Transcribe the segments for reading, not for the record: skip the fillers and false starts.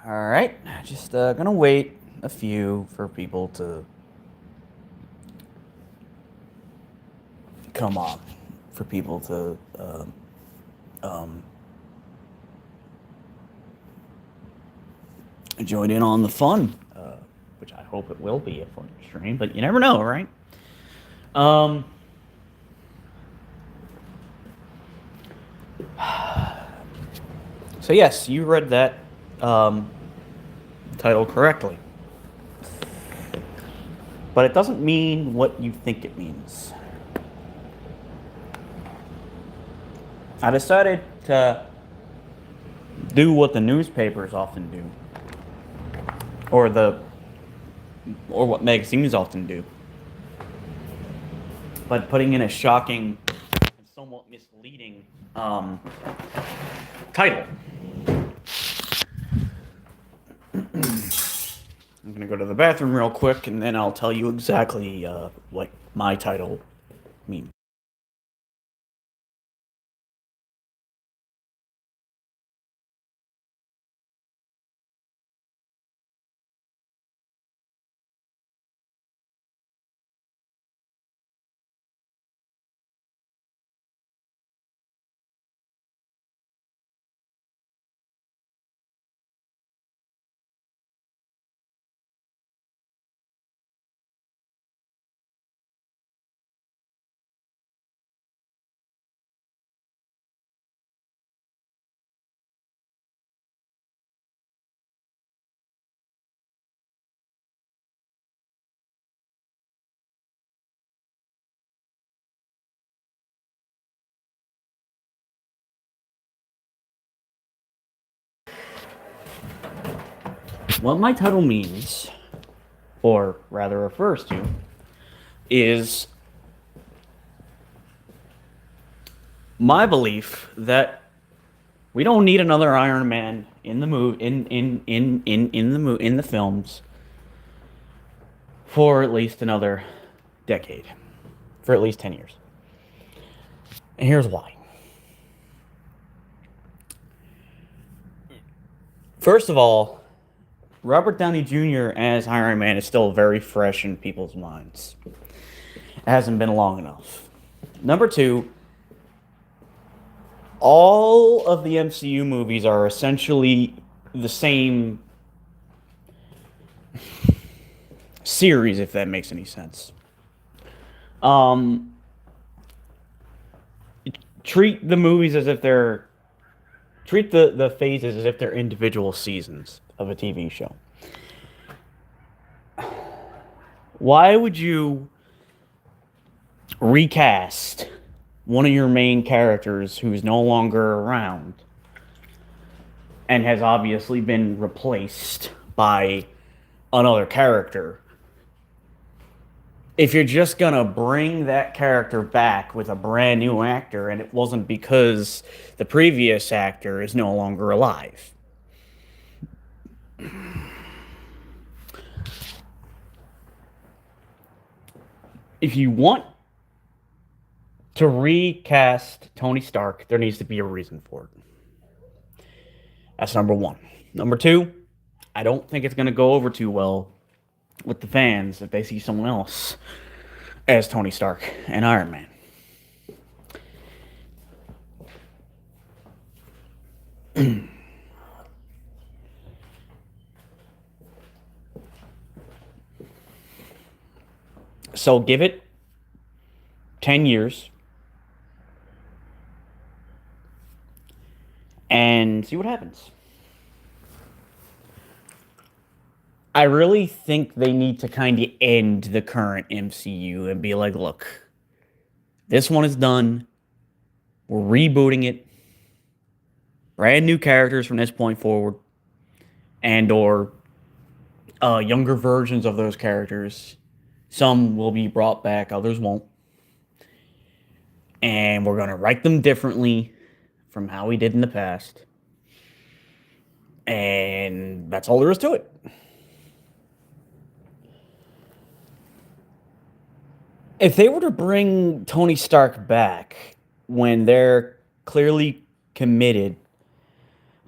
All right, just gonna wait a few for people to come on, for people to um, join in on the fun, which I hope it will be a fun stream, but you never know, right? Um, so yes, you read that um, title correctly, but it doesn't mean what you think it means. I decided to do what the newspapers often do, or the or what magazines often do, but putting in a shocking and somewhat misleading title. I'm gonna go to the bathroom real quick, and then I'll tell you exactly what my title means. What my title means, or rather refers to, is my belief that we don't need another Iron Man in the movie in the films for at least another decade, for at least 10 years. And here's why. First of all, Robert Downey Jr. as Iron Man is still very fresh in people's minds. It hasn't been long enough. Number two, all of the MCU movies are essentially the same series, if that makes any sense. Um, treat the movies as if they're treat the phases as if they're individual seasons of a TV show. Why would you recast one of your main characters who's no longer around and has obviously been replaced by another character if you're just gonna bring that character back with a brand new actor and it wasn't because the previous actor is no longer alive? If you want to recast Tony Stark, there needs to be a reason for it. That's number one. Number two, I don't think it's going to go over too well with the fans if they see someone else as Tony Stark and Iron Man. So give it 10 years and see what happens. I really think they need to kind of end the current MCU and be like, look, this one is done. We're rebooting it. Brand new characters from this point forward. And or younger versions of those characters. Some will be brought back, others won't. And we're going to write them differently from how we did in the past. And that's all there is to it. If they were to bring Tony Stark back when they're clearly committed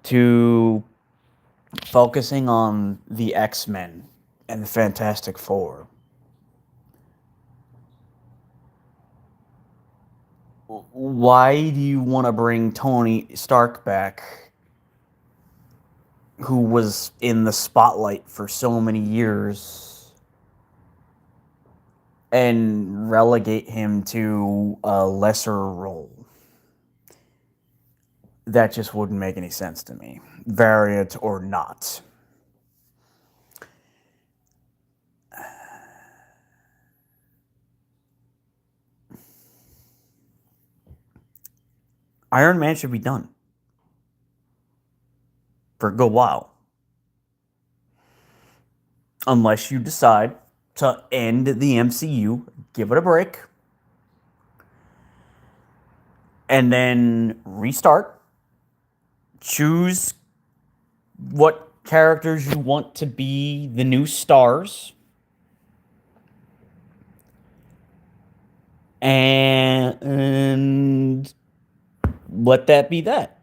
to focusing on the X-Men and the Fantastic Four. Why do you want to bring Tony Stark back, who was in the spotlight for so many years, and relegate him to a lesser role? That just wouldn't make any sense to me, variant or not. Iron Man should be done for a good while. Unless you decide to end the MCU, give it a break, and then restart. Choose what characters you want to be the new stars, and let that be that.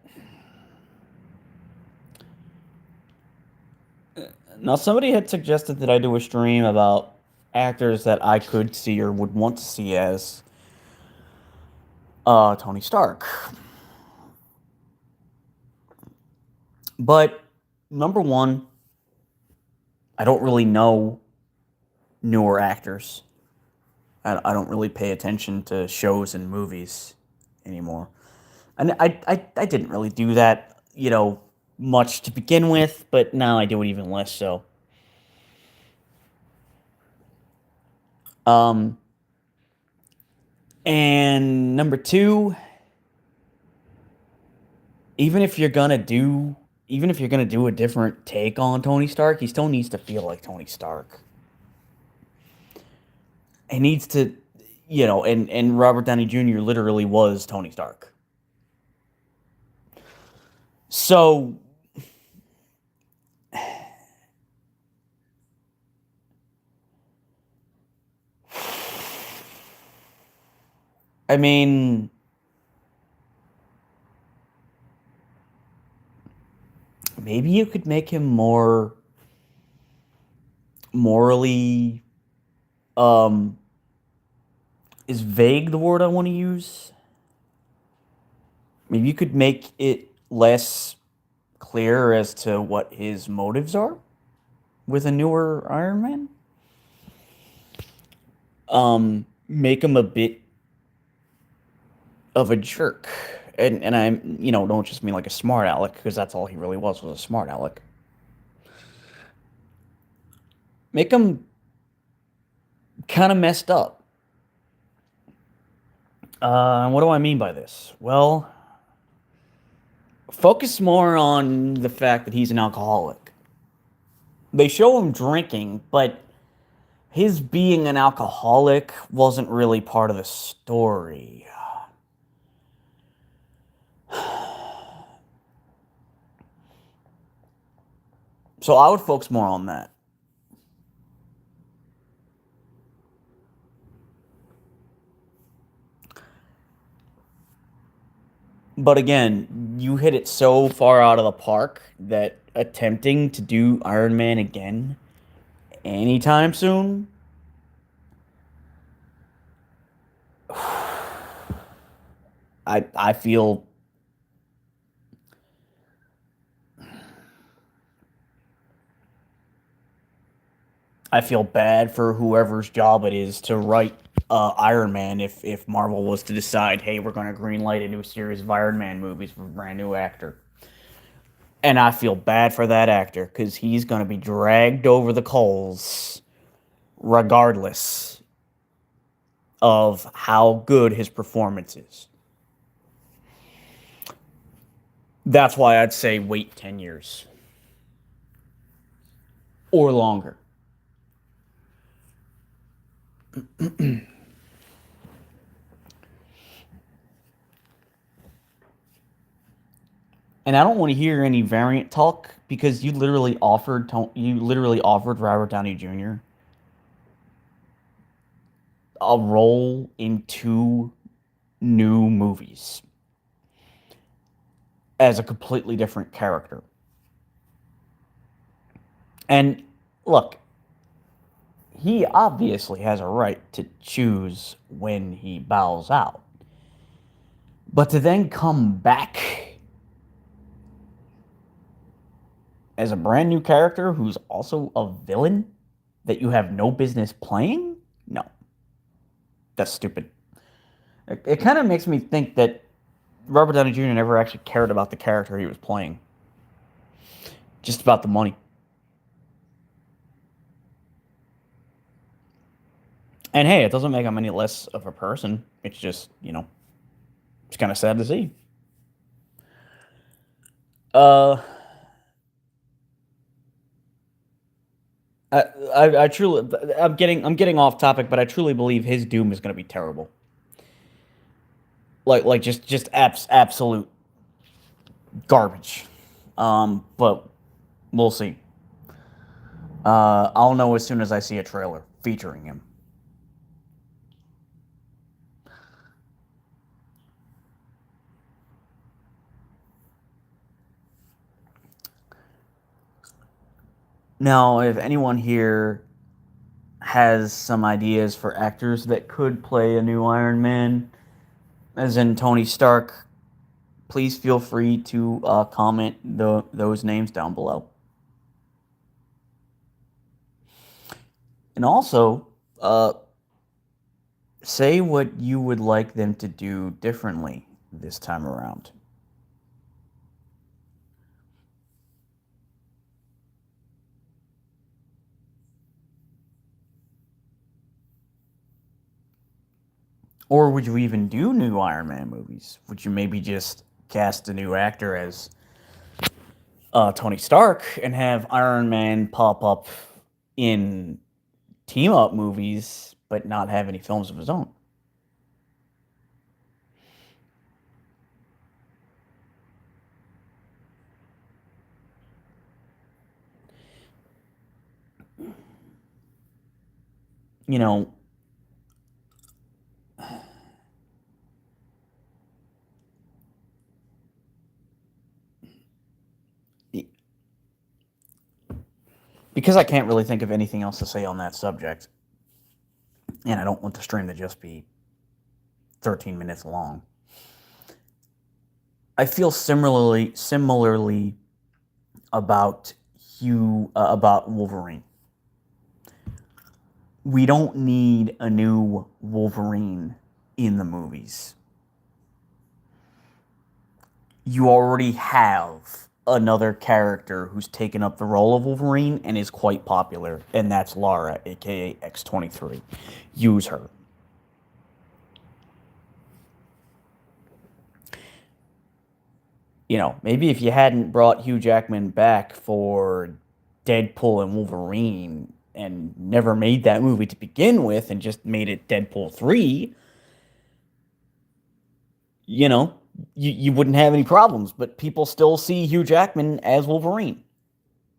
Now, somebody had suggested that I do a stream about actors that I could see or would want to see as Tony Stark. But number one, I don't really know newer actors. I don't really pay attention to shows and movies anymore. And I didn't really do that, much to begin with, but now I do it even less so. And number two, even if you're gonna do a different take on Tony Stark, he still needs to feel like Tony Stark. He needs to, and Robert Downey Jr. literally was Tony Stark. So, I mean, maybe you could make him more morally, is vague the word I want to use? Maybe you could make it less clear as to what his motives are with a newer Iron Man. Make him a bit of a jerk. And I, don't just mean like a smart aleck, because that's all he really was a smart aleck. Make him kind of messed up. What do I mean by this? Well, focus more on the fact that he's an alcoholic. They show him drinking, but his being an alcoholic wasn't really part of the story. So I would focus more on that. But again, you hit it so far out of the park that attempting to do Iron Man again anytime soon, I feel bad for whoever's job it is to write Iron Man if Marvel was to decide, hey, we're going to greenlight a new series of Iron Man movies with a brand new actor. And I feel bad for that actor because he's going to be dragged over the coals regardless of how good his performance is. That's why I'd say wait 10 years. Or longer. And I don't want to hear any variant talk because you literally offered Robert Downey Jr. a role in 2 new movies as a completely different character. And look, he obviously has a right to choose when he bows out. But to then come back as a brand new character who's also a villain that you have no business playing? No, that's stupid. It kind of makes me think that Robert Downey Jr. never actually cared about the character he was playing, just about the money. And hey, it doesn't make him any less of a person. It's just, it's kind of sad to see. Uh, I truly, I'm getting off topic, but I truly believe his doom is going to be terrible. Like just absolute garbage. But we'll see. I'll know as soon as I see a trailer featuring him. Now, if anyone here has some ideas for actors that could play a new Iron Man, as in Tony Stark, please feel free to comment those names down below. And also, say what you would like them to do differently this time around. Or would you even do new Iron Man movies? Would you maybe just cast a new actor as Tony Stark and have Iron Man pop up in team up movies, but not have any films of his own? You know, because I can't really think of anything else to say on that subject, and I don't want the stream to just be 13 minutes long. I feel similarly about about Wolverine. We don't need a new Wolverine in the movies. You already have another character who's taken up the role of Wolverine and is quite popular, and that's Lara, aka X-23. Use her. Maybe if you hadn't brought Hugh Jackman back for Deadpool and Wolverine and never made that movie to begin with and just made it Deadpool 3, you wouldn't have any problems. But people still see Hugh Jackman as Wolverine.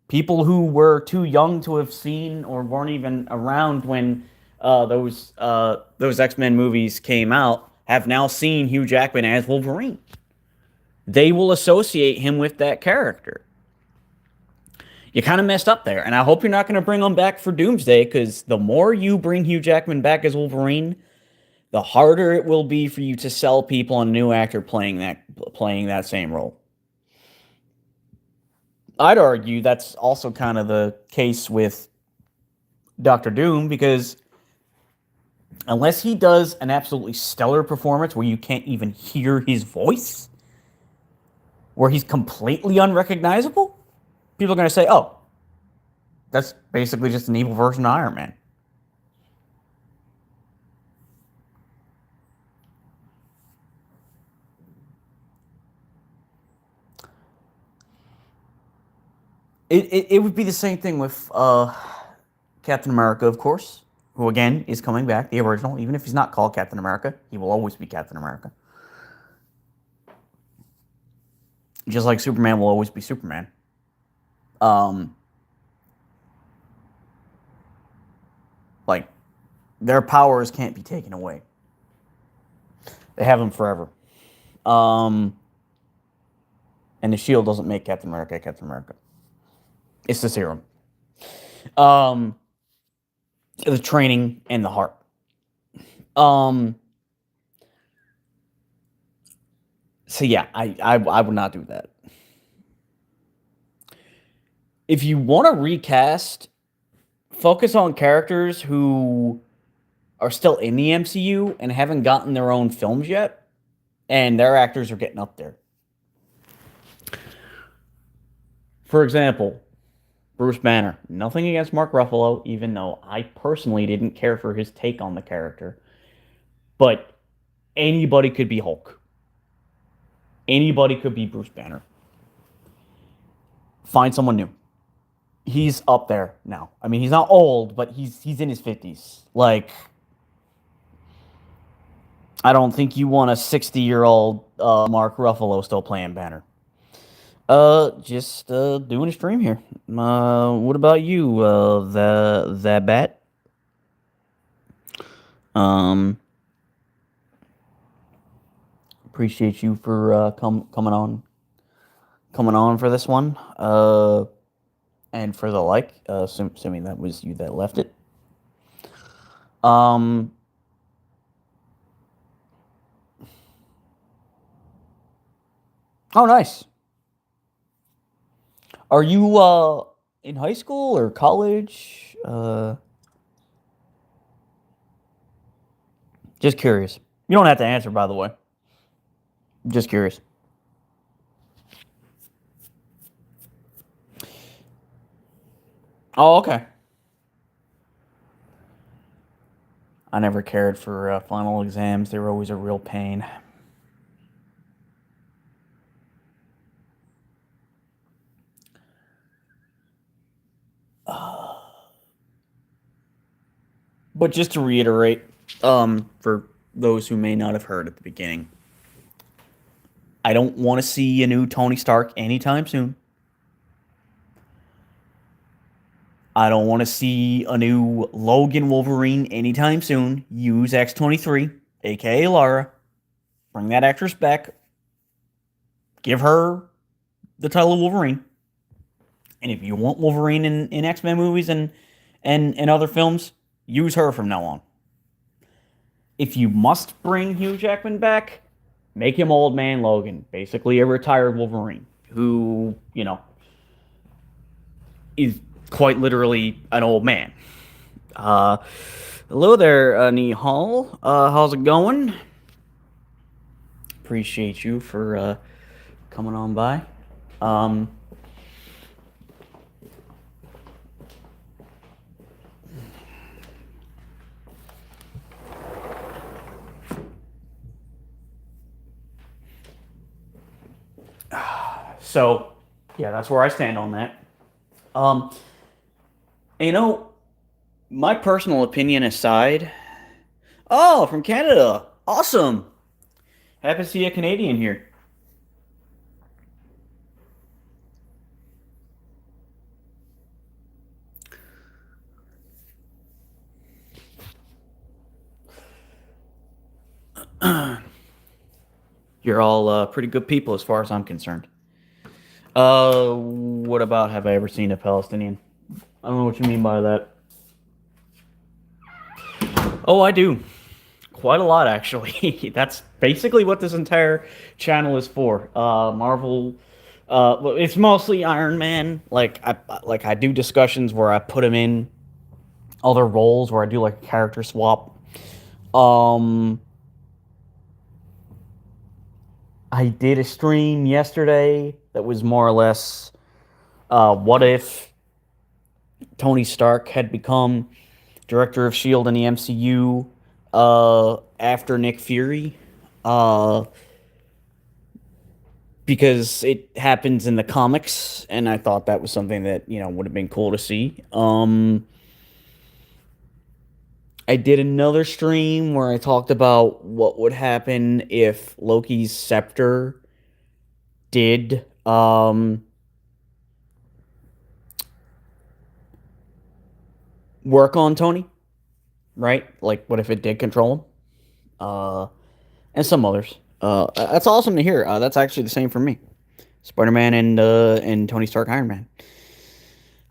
People who were too young to have seen or weren't even around when those X-Men movies came out have now seen Hugh Jackman as Wolverine. They will associate him with that character. You kind of messed up there, and I hope you're not going to bring him back for Doomsday, because the more you bring Hugh Jackman back as Wolverine, the harder it will be for you to sell people on a new actor playing that same role. I'd argue that's also kind of the case with Doctor Doom, because unless he does an absolutely stellar performance where you can't even hear his voice, where he's completely unrecognizable, people are going to say, oh, that's basically just an evil version of Iron Man. It would be the same thing with Captain America, of course, who again is coming back, the original. Even if he's not called Captain America, he will always be Captain America. Just like Superman will always be Superman. Like, their powers can't be taken away. They have them forever. And the shield doesn't make Captain America Captain America. It's the serum. Um, the training and the heart. Um, so yeah, I would not do that. If you want to recast, focus on characters who are still in the MCU and haven't gotten their own films yet, and their actors are getting up there. For example, Bruce Banner. Nothing against Mark Ruffalo, even though I personally didn't care for his take on the character. But anybody could be Hulk. Anybody could be Bruce Banner. Find someone new. He's up there now. I mean, he's not old, but he's in his 50s. Like, I don't think you want a 60-year-old Mark Ruffalo still playing Banner. Just doing a stream here. What about you, the bat? Appreciate you for coming on for this one. And for the like, assuming that was you that left it. Oh, nice. Are you in high school or college? Just curious. You don't have to answer, by the way. Just curious. Oh, okay. I never cared for final exams. They were always a real pain. But just to reiterate, for those who may not have heard at the beginning, I don't want to see a new Tony Stark anytime soon. I don't want to see a new Logan Wolverine anytime soon. Use X-23, aka Lara. Bring that actress back. Give her the title of Wolverine. And if you want Wolverine in X-Men movies and other films, use her from now on. If you must bring Hugh Jackman back, make him Old Man Logan, basically a retired Wolverine, who, is quite literally an old man. Hello there, Nihal. How's it going? Appreciate you for coming on by. So, yeah, that's where I stand on that. Um, my personal opinion aside. Oh, from Canada. Awesome. Happy to see a Canadian here. You're all pretty good people as far as I'm concerned. What about have I ever seen a Palestinian? I don't know what you mean by that. Oh, I do. Quite a lot, actually. That's basically what this entire channel is for. Marvel. It's mostly Iron Man. I do discussions where I put him in other roles where I do like a character swap. I did a stream yesterday that was more or less, what if Tony Stark had become director of S.H.I.E.L.D. in the MCU after Nick Fury? Because it happens in the comics, and I thought that was something that, would have been cool to see. I did another stream where I talked about what would happen if Loki's scepter did work on Tony, right? Like, what if it did control him? And some others. That's awesome to hear. That's actually the same for me. Spider-Man and Tony Stark Iron Man.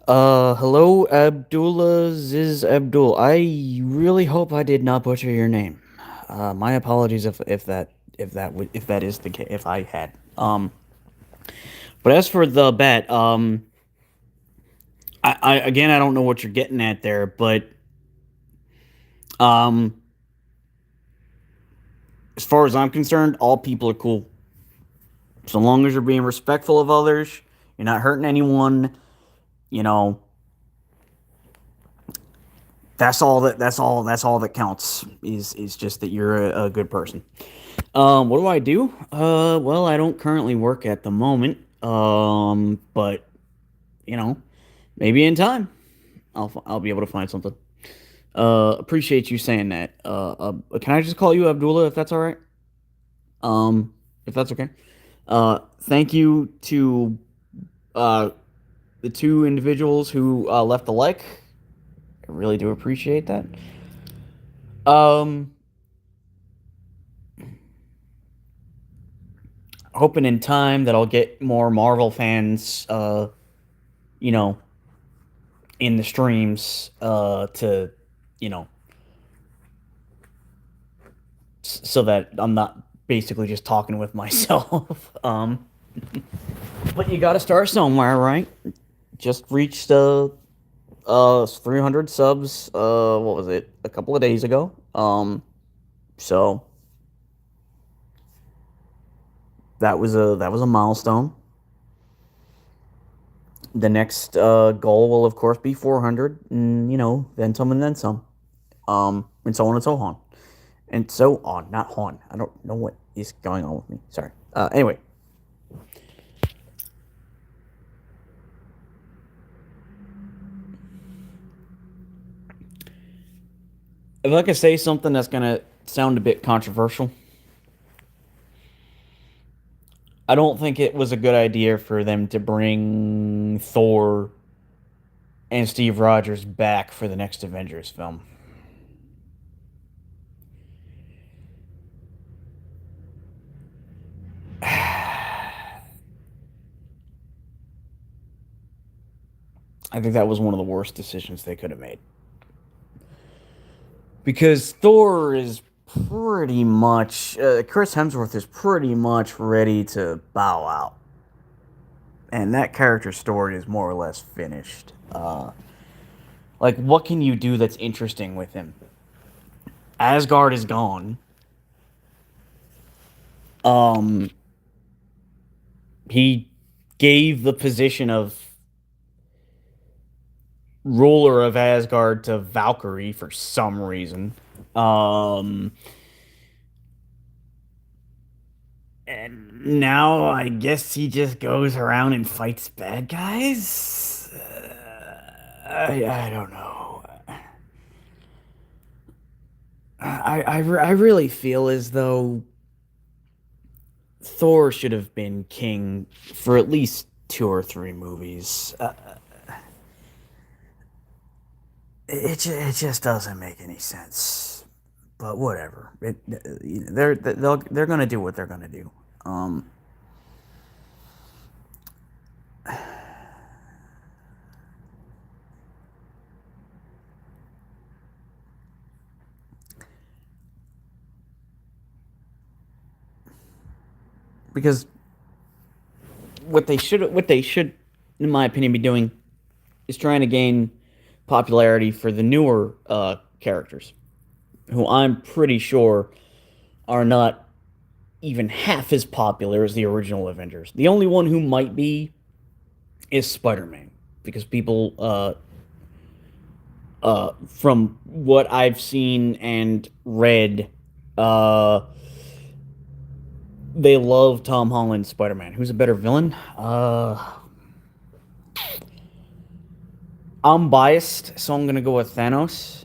Hello, Abdullah Ziz Abdul. I really hope I did not butcher your name. My apologies if that is the case, if I had. But as for the bet, I again I don't know what you're getting at there, but um, as far as I'm concerned, all people are cool. So long as you're being respectful of others, you're not hurting anyone. You know, that's all that counts is just that you're a good person. What do I do? Well, I don't currently work at the moment. But you know, maybe in time I'll be able to find something. Appreciate you saying that. Can I just call you Abdullah if that's all right? If that's okay. Thank you to uh the two individuals who left a like. I really do appreciate that. Um, Hoping in time that I'll get more Marvel fans, you know, in the streams, to, you know, so that I'm not basically just talking with myself. But you got to start somewhere, right? Just reached 300 subs. What was it? A couple of days ago. So that was a milestone. The next goal will of course be 400, and then some and then some, and so on and so on, and so on. Not on. I don't know what is going on with me. Sorry. Anyway, if I could say something that's gonna sound a bit controversial, I don't think it was a good idea for them to bring Thor and Steve Rogers back for the next Avengers film. I think that was one of the worst decisions they could have made. Because Thor is pretty much, Chris Hemsworth is pretty much ready to bow out. And that character story is more or less finished. Like, what can you do that's interesting with him? Asgard is gone. Um, he gave the position of ruler of Asgard to Valkyrie for some reason. Um, and now I guess he just goes around and fights bad guys. I don't know. I really feel as though Thor should have been king for at least two or three movies. It just doesn't make any sense. But whatever. They're gonna do what they're gonna do. Um, because what they should, in my opinion, be doing is trying to gain popularity for the newer characters, who I'm pretty sure are not even half as popular as the original Avengers. The only one who might be is Spider-Man, because people, from what I've seen and read, uh, they love Tom Holland's Spider-Man. Who's a better villain? I'm biased, so I'm gonna go with Thanos.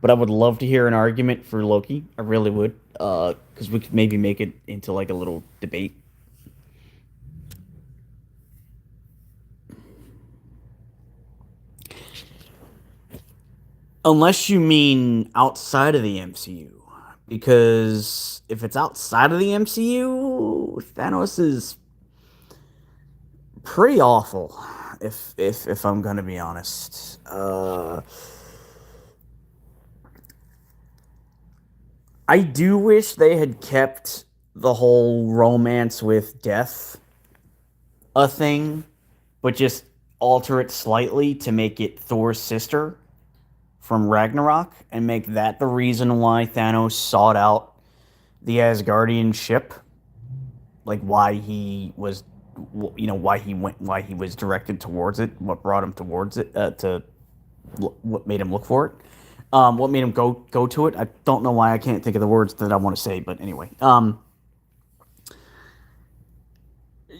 But I would love to hear an argument for Loki. I really would, because we could maybe make it into like a little debate. Unless you mean outside of the MCU. Because if it's outside of the MCU, Thanos is pretty awful. If I'm gonna be honest, I do wish they had kept the whole romance with death a thing, but just alter it slightly to make it Thor's sister from Ragnarok and make that the reason why Thanos sought out the Asgardian ship, like why he was, why he was directed towards it, what brought him towards it, what made him look for it, what made him go to it. I don't know why I can't think of the words that I want to say, but anyway,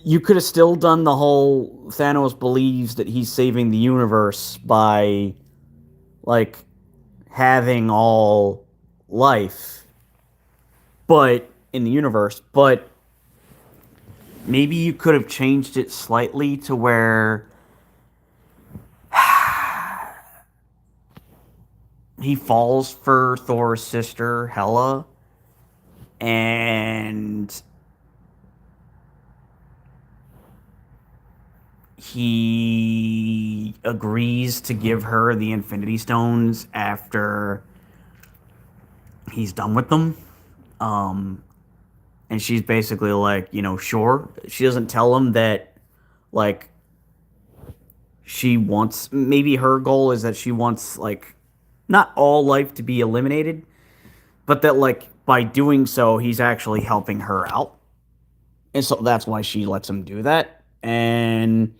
you could have still done the whole Thanos believes that he's saving the universe by like having all life, but in the universe, but maybe you could have changed it slightly to where he falls for Thor's sister Hela and he agrees to give her the Infinity Stones after he's done with them. And she's basically like, sure. She doesn't tell him that, like, she wants, maybe her goal is that she wants, like, not all life to be eliminated, but that, like, by doing so, he's actually helping her out. And so that's why she lets him do that. And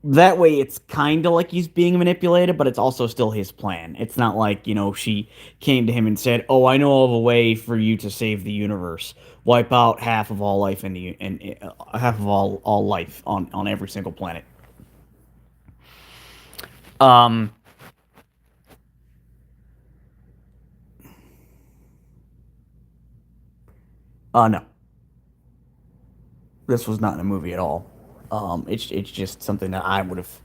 that way it's kind of like he's being manipulated, but it's also still his plan. It's not like, she came to him and said, "Oh, I know of a way for you to save the universe. Wipe out half of all life and half of all life on every single planet." Um no. This was not in a movie at all. It's just something that I would have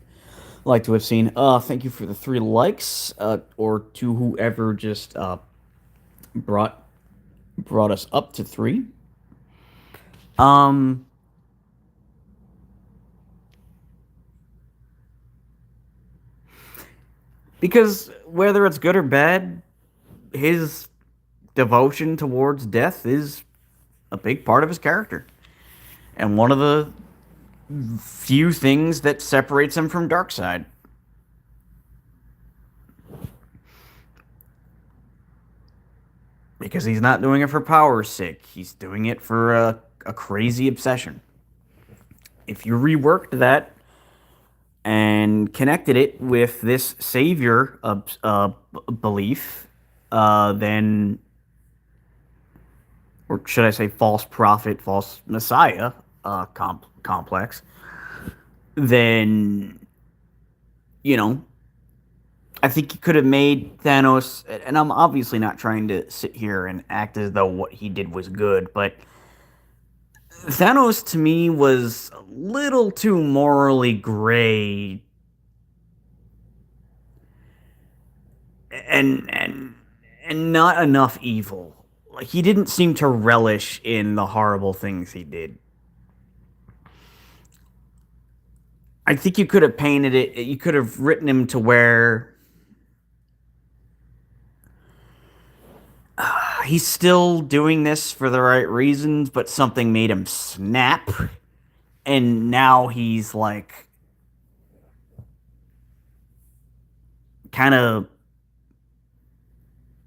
liked to have seen. Thank you for the 3 likes, or to whoever just brought brought us up to 3. Um, because whether it's good or bad, his devotion towards death is a big part of his character, and one of the few things that separates him from Darkseid. Because he's not doing it for power's sake. He's doing it for a crazy obsession. If you reworked that and connected it with this savior belief, then, or should I say, false prophet, false messiah complex, then, you know, I think you could have made Thanos, and I'm obviously not trying to sit here and act as though what he did was good, but Thanos to me was a little too morally gray and not enough evil. Like he didn't seem to relish in the horrible things he did. I think you could have painted it. You could have written him to where he's still doing this for the right reasons, but something made him snap, and now he's like kind of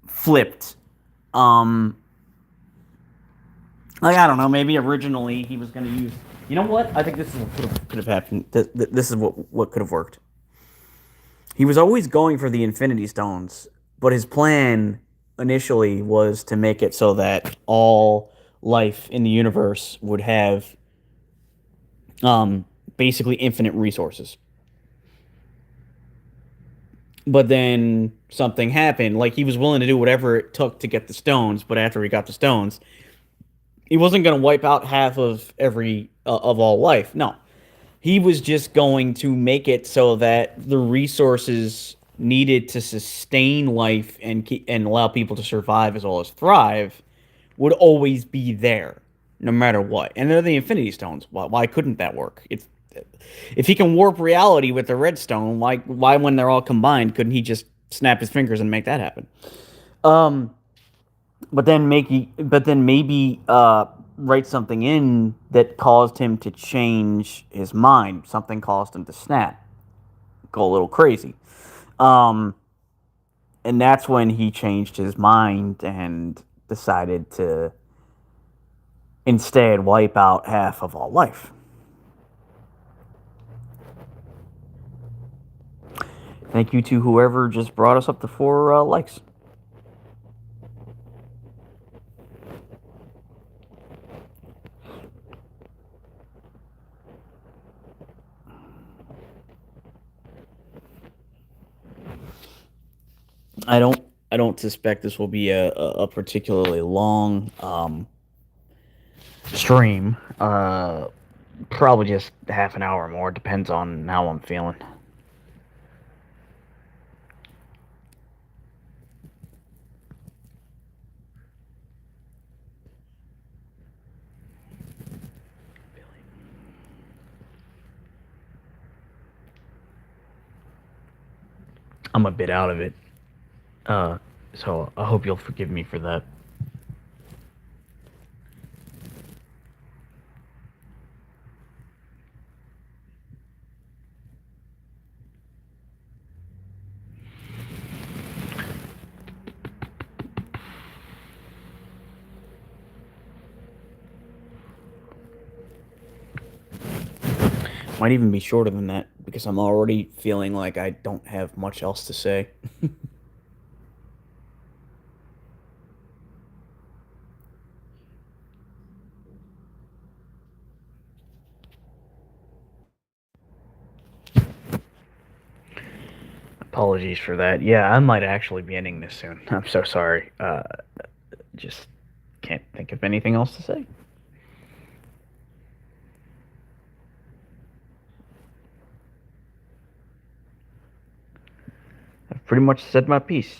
flipped. Like I don't know, maybe originally he was going to use. You know what? I think this is what could have happened. This is what could have worked. He was always going for the Infinity Stones, but his plan initially was to make it so that all life in the universe would have basically infinite resources. But then something happened. Like he was willing to do whatever it took to get the stones, but after he got the stones, he wasn't going to wipe out half of every of all life. No, he was just going to make it so that the resources needed to sustain life and allow people to survive as well as thrive would always be there, no matter what. And they're the Infinity Stones. Why couldn't that work? It's If he can warp reality with the redstone, why when they're all combined couldn't he just snap his fingers and make that happen? Um, but then maybe write something in that caused him to change his mind. Something caused him to snap, go a little crazy. Um, and that's when he changed his mind and decided to instead wipe out half of all life. Thank you to whoever just brought us up to 4 likes. I don't I don't suspect this will be a particularly long stream. Probably just half an hour or more. Depends on how I'm feeling. I'm a bit out of it. So I hope you'll forgive me for that. Might even be shorter than that because I'm already feeling like I don't have much else to say. Apologies for that. Yeah, I might actually be ending this soon. I'm so sorry. Just can't think of anything else to say. I've pretty much said my piece.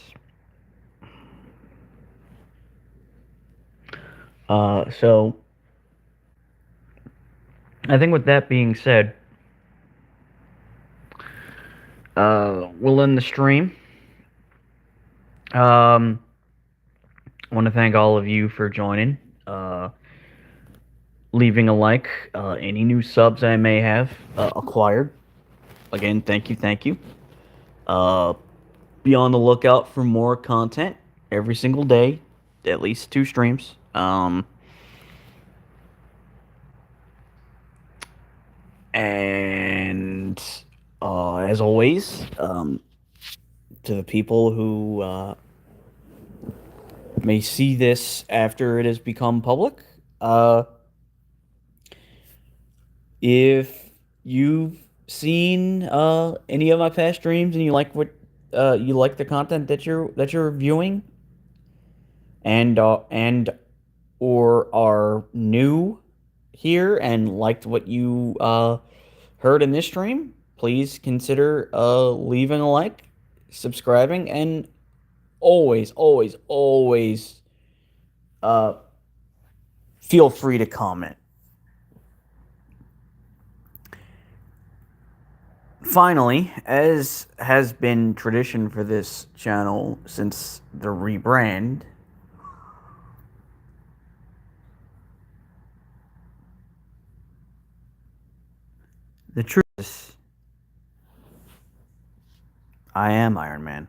So I think with that being said, we'll end the stream. I want to thank all of you for joining, leaving a like, any new subs I may have acquired. Again, thank you, thank you. Uh, be on the lookout for more content every single day, at least 2 streams. And as always, to the people who may see this after it has become public, if you've seen any of my past streams and you like what you like the content that you're viewing, and or are new here and liked what you heard in this stream, please consider leaving a like, subscribing, and always, always, always uh, feel free to comment. Finally, as has been tradition for this channel since the rebrand, the truth is, I am Iron Man.